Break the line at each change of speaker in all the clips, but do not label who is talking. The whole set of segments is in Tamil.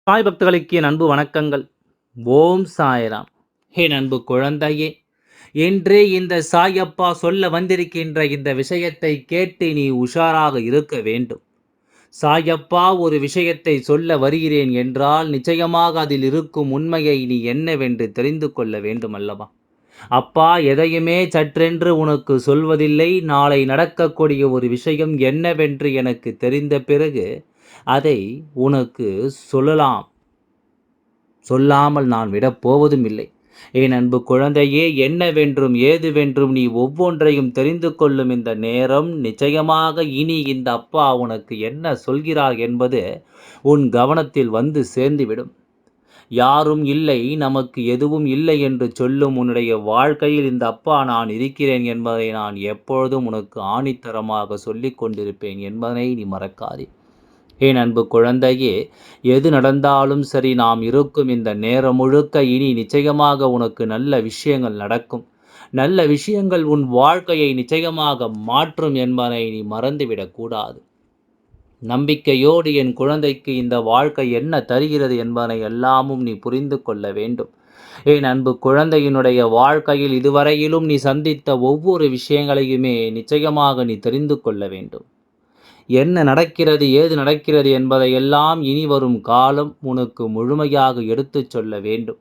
சாய் பக்தர்களுக்கு என் அன்பு வணக்கங்கள். ஓம் சாய்ராம். என் அன்பு குழந்தையே, இன்று இந்த சாயப்பா சொல்ல வந்திருக்கின்ற இந்த விஷயத்தை கேட்டு நீ உஷாராக இருக்க வேண்டும். சாயப்பா ஒரு விஷயத்தை சொல்ல வருகிறேன் என்றால் நிச்சயமாக அதில் இருக்கும் உண்மையை நீ என்னவென்று தெரிந்து கொள்ள வேண்டும் அல்லவா? அப்பா எதையுமே சற்றென்று உனக்கு சொல்வதில்லை. நாளை நடக்கக்கூடிய ஒரு விஷயம் என்னவென்று எனக்கு தெரிந்த பிறகு அதை உனக்கு சொல்லலாம். சொல்லாமல் நான் விடப்போவதும் இல்லை. என் அன்பு குழந்தையே, என்னவென்றும் ஏதுவென்றும் நீ ஒவ்வொன்றையும் தெரிந்து கொள்ளும் இந்த நேரம் நிச்சயமாக இனி இந்த அப்பா உனக்கு என்ன சொல்கிறார் என்பது உன் கவனத்தில் வந்து சேர்ந்துவிடும். யாரும் இல்லை, நமக்கு எதுவும் இல்லை என்று சொல்லும் உன்னுடைய வாழ்க்கையில் இந்த அப்பா நான் இருக்கிறேன் என்பதை நான் எப்பொழுதும் உனக்கு ஆணித்தரமாக சொல்லிக் கொண்டிருப்பேன் என்பதனை நீ மறக்காதே. என் அன்பு குழந்தையே, எது நடந்தாலும் சரி, நாம் இருக்கும் இந்த நேரம் முழுக்க இனி நிச்சயமாக உனக்கு நல்ல விஷயங்கள் நடக்கும். நல்ல விஷயங்கள் உன் வாழ்க்கையை நிச்சயமாக மாற்றும் என்பதை நீ மறந்துவிடக்கூடாது. நம்பிக்கையோடு என் குழந்தைக்கு இந்த வாழ்க்கை என்ன தருகிறது என்பதை எல்லாமும் நீ புரிந்து கொள்ள வேண்டும். என் அன்பு குழந்தையினுடைய வாழ்க்கையில் இதுவரையிலும் நீ சந்தித்த ஒவ்வொரு விஷயங்களையுமே நிச்சயமாக நீ தெரிந்து கொள்ள வேண்டும். என்ன நடக்கிறது, ஏது நடக்கிறது என்பதையெல்லாம் இனி வரும் காலம் உனக்கு முழுமையாக எடுத்துச் சொல்ல வேண்டும்.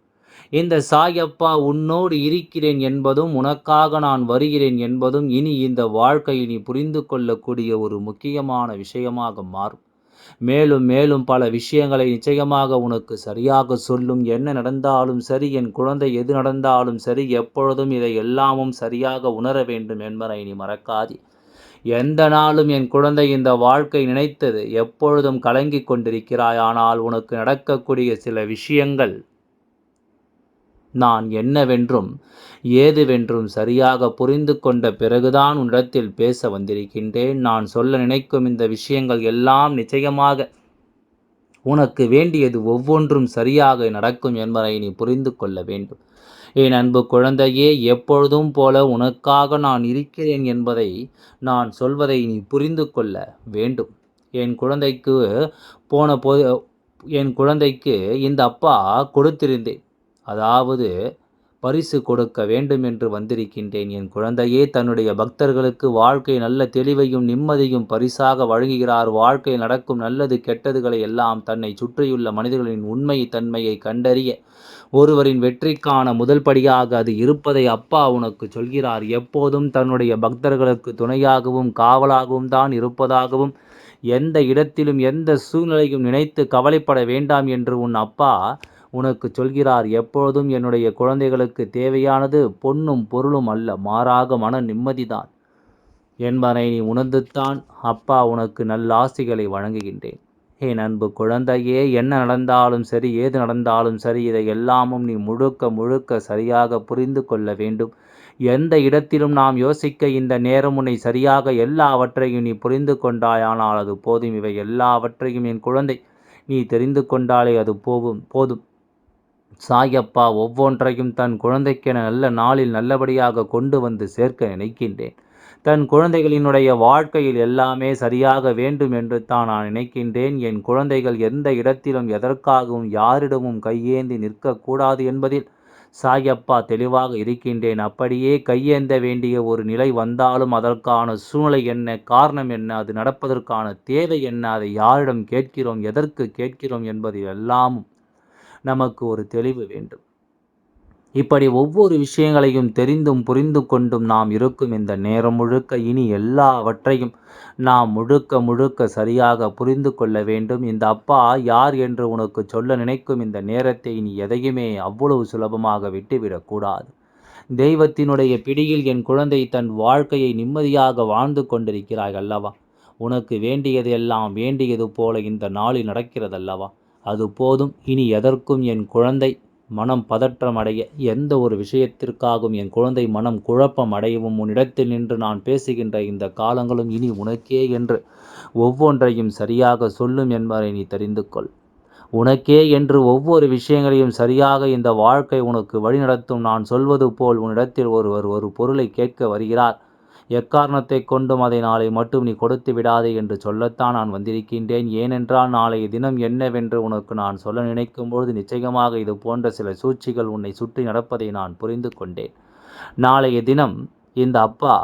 இந்த சாயப்பா உன்னோடு இருக்கிறேன் என்பதும், உனக்காக நான் வருகிறேன் என்பதும் இனி இந்த வாழ்க்கையை நீ புரிந்து கொள்ளக்கூடிய ஒரு முக்கியமான விஷயமாக மாறும். மேலும் மேலும் பல விஷயங்களை நிச்சயமாக உனக்கு சரியாக சொல்லும். என்ன நடந்தாலும் சரி, என் குழந்தை, எது நடந்தாலும் சரி, எப்பொழுதும் இதை எல்லாமும் சரியாக உணர வேண்டும் என்பதை நீ மறக்காதே. எந்த நாளும் என் குழந்தை இந்த வாழ்க்கை நினைத்தது எப்பொழுதும் கலங்கிக் கொண்டிருக்கிறாய். ஆனால் உனக்கு நடக்கக்கூடிய சில விஷயங்கள் நான் என்னவென்றும் ஏதுவென்றும் சரியாக புரிந்து கொண்ட பிறகுதான் உன்னிடத்தில் பேச வந்திருக்கின்றேன். நான் சொல்ல நினைக்கும் இந்த விஷயங்கள் எல்லாம் நிச்சயமாக உனக்கு வேண்டியது ஒவ்வொன்றும் சரியாக நடக்கும் என்பதை நீ புரிந்து கொள்ள வேண்டும். என் அன்பு குழந்தையே, எப்பொழுதும் போல உனக்காக நான் இருக்கிறேன் என்பதை நான் சொல்வதை நீ புரிந்து கொள்ள வேண்டும். என் குழந்தைக்கு போன போது என் குழந்தைக்கு இந்த அப்பா கொடுத்திருந்தேன். அதாவது பரிசு கொடுக்க வேண்டும் என்று வந்திருக்கின்றேன். என் குழந்தையே, தன்னுடைய பக்தர்களுக்கு வாழ்க்கை நல்ல தெளிவையும் நிம்மதியும் பரிசாக வழங்குகிறார். வாழ்க்கையில் நடக்கும் நல்லது கெட்டதுகளை எல்லாம் தன்னை சுற்றியுள்ள மனிதர்களின் உண்மை தன்மையை கண்டறிய ஒருவரின் வெற்றிக்கான முதல் படியாக அது இருப்பதை அப்பா உனக்கு சொல்கிறார். எப்போதும் தன்னுடைய பக்தர்களுக்கு துணையாகவும் காவலாகவும் தான் இருப்பதாகவும், எந்த இடத்திலும் எந்த சூழ்நிலையும் நினைத்து கவலைப்பட வேண்டாம் என்று உன் அப்பா உனக்கு சொல்கிறார். எப்பொழுதும் என்னுடைய குழந்தைகளுக்கு தேவையானது பொன்னும் பொருளும் அல்ல, மாறாக மன நிம்மதிதான் என்பதை நீ உணர்ந்துத்தான் அப்பா உனக்கு நல்லாசிகளை வழங்குகின்றேன். என் அன்பு குழந்தையே, என்ன நடந்தாலும் சரி, ஏது நடந்தாலும் சரி, இதை எல்லாமும் நீ முழுக்க முழுக்க சரியாக புரிந்து கொள்ள வேண்டும். எந்த இடத்திலும் நாம் யோசிக்க இந்த நேரம் உன்னை சரியாக எல்லாவற்றையும் நீ புரிந்து கொண்டாயானால் அது போதும். இவை எல்லாவற்றையும் என் குழந்தை நீ தெரிந்து கொண்டாலே அது போதும். சாயப்பா ஒவ்வொன்றையும் தன் குழந்தைக்கென நல்ல நாளில் நல்லபடியாக கொண்டு வந்து சேர்க்க நினைக்கின்றேன். தன் குழந்தைகளினுடைய வாழ்க்கையில் எல்லாமே சரியாக வேண்டும் என்று தான் நான் நினைக்கின்றேன். என் குழந்தைகள் எந்த இடத்திலும் எதற்காகவும் யாரிடமும் கையேந்தி நிற்கக்கூடாது என்பதில் சாயப்பா தெளிவாக இருக்கின்றேன். அப்படியே கையேந்த வேண்டிய ஒரு நிலை வந்தாலும் அதற்கான சூழ்நிலை என்ன, காரணம் என்ன, அது நடப்பதற்கான தேவை என்ன, அதை யாரிடம் கேட்கிறோம், எதற்கு கேட்கிறோம் என்பதில் எல்லாமும் நமக்கு ஒரு தெளிவு வேண்டும். இப்படி ஒவ்வொரு விஷயங்களையும் தெரிந்தும் புரிந்து கொண்டும் நாம் இருக்கும் இந்த நேரம் முழுக்க இனி எல்லாவற்றையும் நாம் முழுக்க முழுக்க சரியாக புரிந்து கொள்ள வேண்டும். இந்த அப்பா யார் என்று உனக்கு சொல்ல நினைக்கும் இந்த நேரத்தை நீ எதையுமே அவ்வளவு சுலபமாக விட்டுவிடக்கூடாது. தெய்வத்தினுடைய பிடியில் என் குழந்தை தன் வாழ்க்கையை நிம்மதியாக வாழ்ந்து கொண்டிருக்கிறாய் அல்லவா? உனக்கு வேண்டியது எல்லாம் வேண்டியது போல இந்த நாளில் நடக்கிறதல்லவா? அது போதும். இனி எதற்கும் என் குழந்தை மனம் பதற்றம் அடைய, எந்த ஒரு விஷயத்திற்காகவும் என் குழந்தை மனம் குழப்பம் அடையவும் உன்னிடத்தில் நின்று நான் பேசுகின்ற இந்த காலங்களும் இனி உனக்கே என்று ஒவ்வொன்றையும் சரியாக சொல்லும் என்பதை நீ தெரிந்து கொள். உனக்கே என்று ஒவ்வொரு விஷயங்களையும் சரியாக இந்த வாழ்க்கை உனக்கு வழிநடத்தும். நான் சொல்வது போல் உன்னிடத்தில் ஒருவர் ஒரு பொருளை கேட்க வருகிறார். எக்காரணத்தை கொண்டும் அதை நாளை மட்டும் நீ கொடுத்து விடாதே என்று சொல்லத்தான் நான் வந்திருக்கின்றேன். ஏனென்றால் நாளைய தினம் என்னவென்று உனக்கு நான் சொல்ல நினைக்கும்பொழுது நிச்சயமாக இது போன்ற சில சூழ்ச்சிகள் உன்னை சுற்றி நடப்பதை நான் புரிந்து கொண்டேன். நாளைய தினம் இந்த அப்பா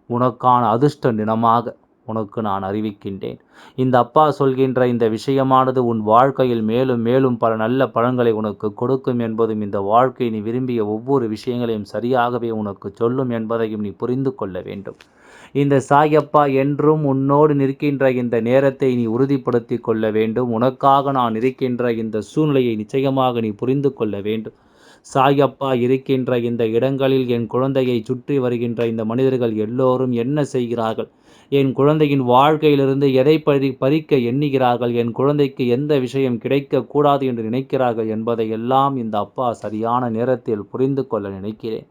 உனக்கான அதிர்ஷ்ட தினமாக உனக்கு நான் அறிவிக்கின்றேன். இந்த அப்பா சொல்கின்ற இந்த விஷயமானது உன் வாழ்க்கையில் மேலும் மேலும் பல நல்ல பலன்களை உனக்கு கொடுக்கும் என்பதும், இந்த வாழ்க்கை நீ விரும்பிய ஒவ்வொரு விஷயங்களையும் சரியாகவே உனக்கு சொல்லும் என்பதையும் நீ புரிந்து கொள்ள வேண்டும். இந்த சாயப்பா என்றும் உன்னோடு நிற்கின்ற இந்த நேரத்தை நீ உறுதிப்படுத்தி கொள்ள வேண்டும். உனக்காக நான் இருக்கின்ற இந்த சூழ்நிலையை நிச்சயமாக நீ புரிந்து கொள்ள வேண்டும். சாயப்பா இருக்கின்ற இந்த இடங்களில் என் குழந்தையை சுற்றி வருகின்ற இந்த மனிதர்கள் எல்லோரும் என்ன செய்கிறார்கள், என் குழந்தையின் வாழ்க்கையிலிருந்து எதை பறிக்க எண்ணுகிறார்கள், என் குழந்தைக்கு எந்த விஷயம் கிடைக்கக்கூடாது என்று நினைக்கிறார்கள் என்பதை எல்லாம் இந்த அப்பா சரியான நேரத்தில் புரிந்து கொள்ள நினைக்கிறேன்.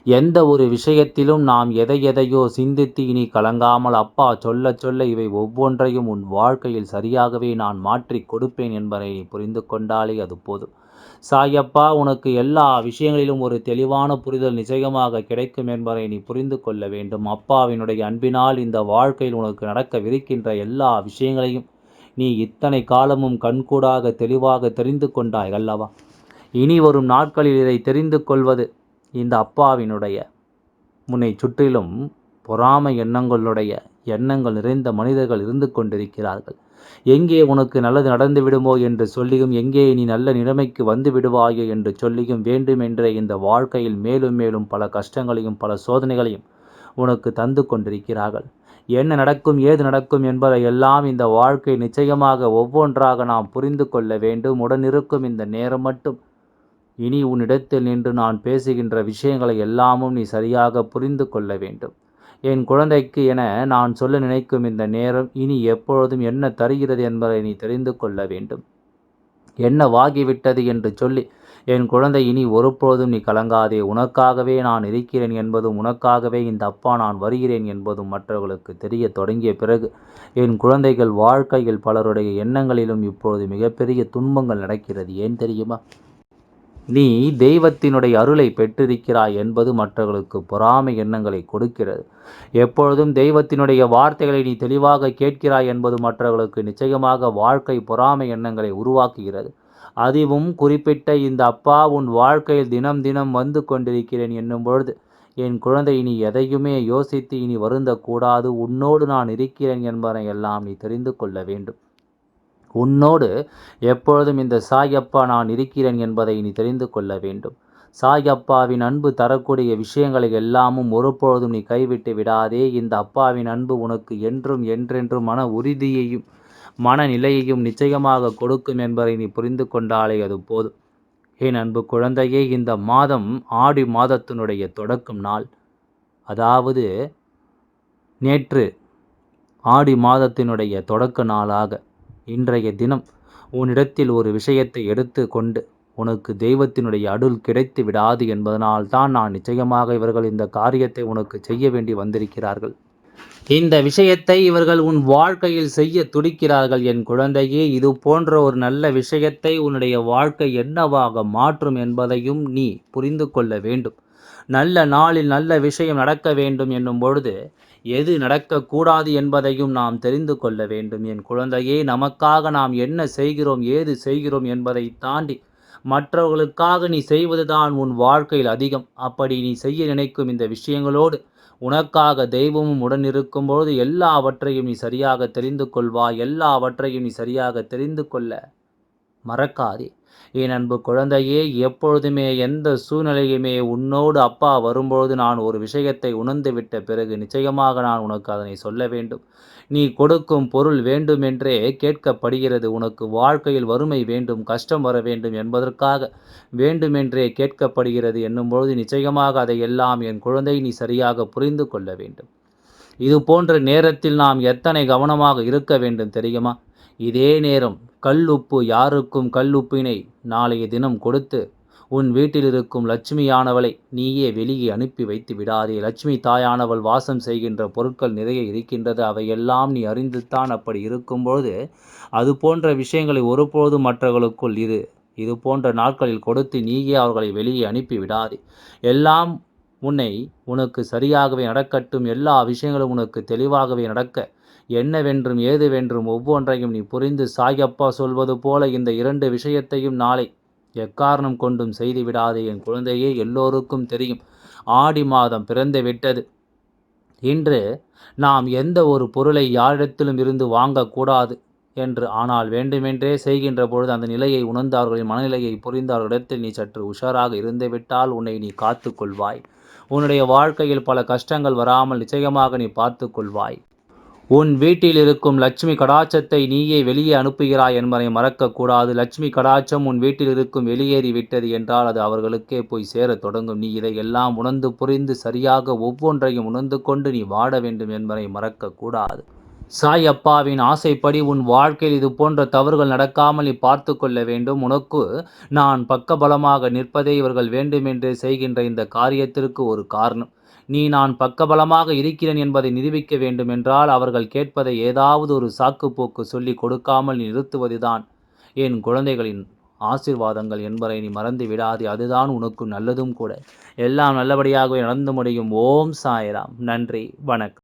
எந்த ஒரு விஷயத்திலும் நாம் எதையோ சிந்தித்து இனி கலங்காமல் அப்பா சொல்ல சொல்ல இவை ஒவ்வொன்றையும் உன் வாழ்க்கையில் சரியாகவே நான் மாற்றி கொடுப்பேன் என்பதை புரிந்து கொண்டாலே அது போதும். சாயப்பா உனக்கு எல்லா விஷயங்களிலும் ஒரு தெளிவான புரிதல் நிச்சயமாக கிடைக்கும் என்பதை நீ புரிந்து கொள்ள வேண்டும். அப்பாவினுடைய அன்பினால் இந்த வாழ்க்கையில் உனக்கு நடக்கவிருக்கின்ற எல்லா விஷயங்களையும் நீ இத்தனை காலமும் கண்கூடாக தெளிவாக தெரிந்து கொண்டாய் அல்லவா? இனி வரும் நாட்களில் இதை தெரிந்து கொள்வது இந்த அப்பாவினுடைய உன்னை சுற்றிலும் பொறாமை எண்ணங்கள் நிறைந்த மனிதர்கள் இருந்து கொண்டிருக்கிறார்கள். எங்கே உனக்கு நல்லது நடந்து விடுமோ என்று சொல்லியும், எங்கே நீ நல்ல நிலைமைக்கு வந்து விடுவாயோ என்று சொல்லியும், வேண்டுமென்றே இந்த வாழ்க்கையில் மேலும் மேலும் பல கஷ்டங்களையும் பல சோதனைகளையும் உனக்கு தந்து கொண்டிருக்கிறார்கள். என்ன நடக்கும் ஏது நடக்கும் என்பதை எல்லாம் இந்த வாழ்க்கை நிச்சயமாக ஒவ்வொன்றாக நாம் புரிந்து கொள்ள வேண்டும். உடனிருக்கும் இந்த நேரம் மட்டும் இனி உன்னிடத்தில் நின்று நான் பேசுகின்ற விஷயங்களை எல்லாமும் நீ சரியாக புரிந்து கொள்ள வேண்டும். என் குழந்தைக்கு என நான் சொல்ல நினைக்கும் இந்த நேரம் இனி எப்பொழுதும் என்ன தருகிறது என்பதை நீ தெரிந்து கொள்ள வேண்டும். என்னவாகிவிட்டது என்று சொல்லி என் குழந்தை இனி ஒருபொழுதும் நீ கலங்காதே. உனக்காகவே நான் இருக்கிறேன் என்பதும், உனக்காகவே இந்த அப்பா நான் வருகிறேன் என்பதும் மற்றவர்களுக்கு தெரிய தொடங்கிய பிறகு என் குழந்தைகள் வாழ்க்கையில் பலருடைய எண்ணங்களிலும் இப்பொழுது மிகப்பெரிய துன்பங்கள் நடக்கிறது. ஏன் தெரியுமா? நீ தெய்வத்தினுடைய அருளை பெற்றிருக்கிறாய் என்பது மற்றவர்களுக்கு பொறாமை எண்ணங்களை கொடுக்கிறது. எப்பொழுதும் தெய்வத்தினுடைய வார்த்தைகளை நீ தெளிவாக கேட்கிறாய் என்பது மற்றவர்களுக்கு நிச்சயமாக வாழ்க்கை பொறாமை எண்ணங்களை உருவாக்குகிறது. அதுவும் குறிப்பிட்ட இந்த அப்பா உன் வாழ்க்கையில் தினம் தினம் வந்து கொண்டிருக்கிறேன் என்னும் பொழுது என் குழந்தை நீ எதையுமே யோசித்து இனி வருந்தக்கூடாது. உன்னோடு நான் இருக்கிறேன் என்பதை எல்லாம் நீ தெரிந்து கொள்ள வேண்டும். உன்னோடு எப்பொழுதும் இந்த சாயப்பா நான் இருக்கிறேன் என்பதை நீ தெரிந்து கொள்ள வேண்டும். சாயப்பாவின் அன்பு தரக்கூடிய விஷயங்களை எல்லாமும் ஒருபொழுதும் நீ கைவிட்டு விடாதே. இந்த அப்பாவின் அன்பு உனக்கு என்றும் என்றென்றும் மன உறுதியையும் மனநிலையையும் நிச்சயமாக கொடுக்கும் என்பதை நீ புரிந்து கொண்டாலே அது போதும். என் அன்பு குழந்தையே, இந்த மாதம் ஆடி மாதத்தினுடைய தொடக்கம் நாள், அதாவது நேற்று ஆடி மாதத்தினுடைய தொடக்க நாளாக இன்றைய தினம் உன்னிடத்தில் ஒரு விஷயத்தை எடுத்து கொண்டு உனக்கு தெய்வத்தினுடைய அருள் கிடைத்து விடாது என்பதனால்தான் நான் நிச்சயமாக இவர்கள் இந்த காரியத்தை உனக்கு செய்ய வேண்டி வந்திருக்கிறார்கள். இந்த விஷயத்தை இவர்கள் உன் வாழ்க்கையில் செய்ய துடிக்கிறார்கள். என் குழந்தையே, இது போன்ற ஒரு நல்ல விஷயத்தை உன்னுடைய வாழ்க்கை என்னவாக மாற்றும் என்பதையும் நீ புரிந்து கொள்ள வேண்டும். நல்ல நாளில் நல்ல விஷயம் நடக்க வேண்டும் என்னும் பொழுது எது நடக்கக்கூடாது என்பதையும் நாம் தெரிந்து கொள்ள வேண்டும். என் குழந்தையே, நமக்காக நாம் என்ன செய்கிறோம் ஏது செய்கிறோம் என்பதை தாண்டி மற்றவர்களுக்காக நீ செய்வதுதான் உன் வாழ்க்கையில் அதிகம். அப்படி நீ செய்ய நினைக்கும் இந்த விஷயங்களோடு உனக்காக தெய்வமும் உடன் இருக்கும்போது எல்லாவற்றையும் நீ சரியாக தெரிந்து கொள்வாய். எல்லாவற்றையும் நீ சரியாக தெரிந்து கொள்ள மறக்காதே. என் அன்பு குழந்தையே, எப்பொழுதுமே எந்த சூழ்நிலையுமே உன்னோடு அப்பா வரும்பொழுது நான் ஒரு விஷயத்தை உணர்ந்து விட்ட பிறகு நிச்சயமாக நான் உனக்கு அதனை சொல்ல வேண்டும். நீ கொடுக்கும் பொருள் வேண்டுமென்றே கேட்கப்படுகிறது. உனக்கு வாழ்க்கையில் வறுமை வேண்டும், கஷ்டம் வர வேண்டும் என்பதற்காக வேண்டுமென்றே கேட்கப்படுகிறது என்னும்பொழுது நிச்சயமாக அதையெல்லாம் என் குழந்தை நீ சரியாக புரிந்து கொள்ள வேண்டும். இது போன்ற நேரத்தில் நாம் எத்தனை கவனமாக இருக்க வேண்டும் தெரியுமா? இதே நேரம் கல்லுப்பு யாருக்கும் கல்லுப்பினை நாளைய தினம் கொடுத்து உன் வீட்டில் இருக்கும் லட்சுமியானவளை நீயே வெளியே அனுப்பி வைத்து விடாதே. லட்சுமி தாயானவள் வாசம் செய்கின்ற பொருட்கள் நிறைய இருக்கின்றது. அவையெல்லாம் நீ அறிந்துத்தான் அப்படி இருக்கும்பொழுது அது போன்ற விஷயங்களை ஒருபோதும் மற்றவர்களுக்குள் இது போன்ற நாட்களில் கொடுத்து நீயே அவர்களை வெளியே அனுப்பி விடாதே. எல்லாம் உனக்கு சரியாகவே நடக்கட்டும். எல்லா விஷயங்களும் உனக்கு தெளிவாகவே நடக்க, என்னவென்றும் ஏதுவென்றும் ஒவ்வொன்றையும் நீ புரிந்து சாயப்பா சொல்வது போல இந்த 2 விஷயத்தையும் நாளை எக்காரணம் கொண்டும் செய்து விடாதே என் குழந்தையே. எல்லோருக்கும் தெரியும், ஆடி மாதம் பிறந்து விட்டது. இன்று நாம் எந்த ஒரு பொருளை யாரிடத்திலும் இருந்து வாங்கக்கூடாது என்று. ஆனால் வேண்டுமென்றே செய்கின்ற பொழுது அந்த நிலையை உணர்ந்து அவர்களின் மனநிலையை புரிந்து அவர்களிடத்தில் நீ சற்று உஷாராக இருந்துவிட்டால் உன்னை நீ காத்து கொள்வாய். உன்னுடைய வாழ்க்கையில் பல கஷ்டங்கள் வராமல் நிச்சயமாக நீ பார்த்து கொள்வாய். உன் வீட்டில் இருக்கும் லட்சுமி கடாட்சத்தை நீயே வெளியே அனுப்புகிறாய் என்பதை மறக்கக்கூடாது. லட்சுமி கடாட்சம் உன் வீட்டில் இருக்கும் வெளியேறி விட்டது என்றால் அது அவர்களுக்கே போய் சேரத் தொடங்கும். நீ இதையெல்லாம் உணர்ந்து புரிந்து சரியாக ஒவ்வொன்றையும் உணர்ந்து கொண்டு நீ வாழ வேண்டும் என்பதை மறக்கக்கூடாது. சாய் அப்பாவின் ஆசைப்படி உன் வாழ்க்கையில் இது போன்ற தவறுகள் நடக்காமல் நீ பார்த்து கொள்ள வேண்டும். உனக்கு நான் பக்கபலமாக நிற்பதே இவர்கள் வேண்டுமென்றே செய்கின்ற இந்த காரியத்திற்கு ஒரு காரணம். நீ நான் பக்கபலமாக இருக்கிறேன் என்பதை நிரூபிக்க வேண்டுமென்றால் அவர்கள் கேட்பதை ஏதாவது ஒரு சாக்குப்போக்கு சொல்லி கொடுக்காமல் நிறுத்துவதுதான் என் குழந்தைகளின் ஆசீர்வாதங்கள் என்பதை நீ மறந்து விடாதே. அதுதான் உனக்கு நல்லதும் கூட. எல்லாம் நல்லபடியாகவே நடந்து முடியும். ஓம் சாய்ராம். நன்றி, வணக்கம்.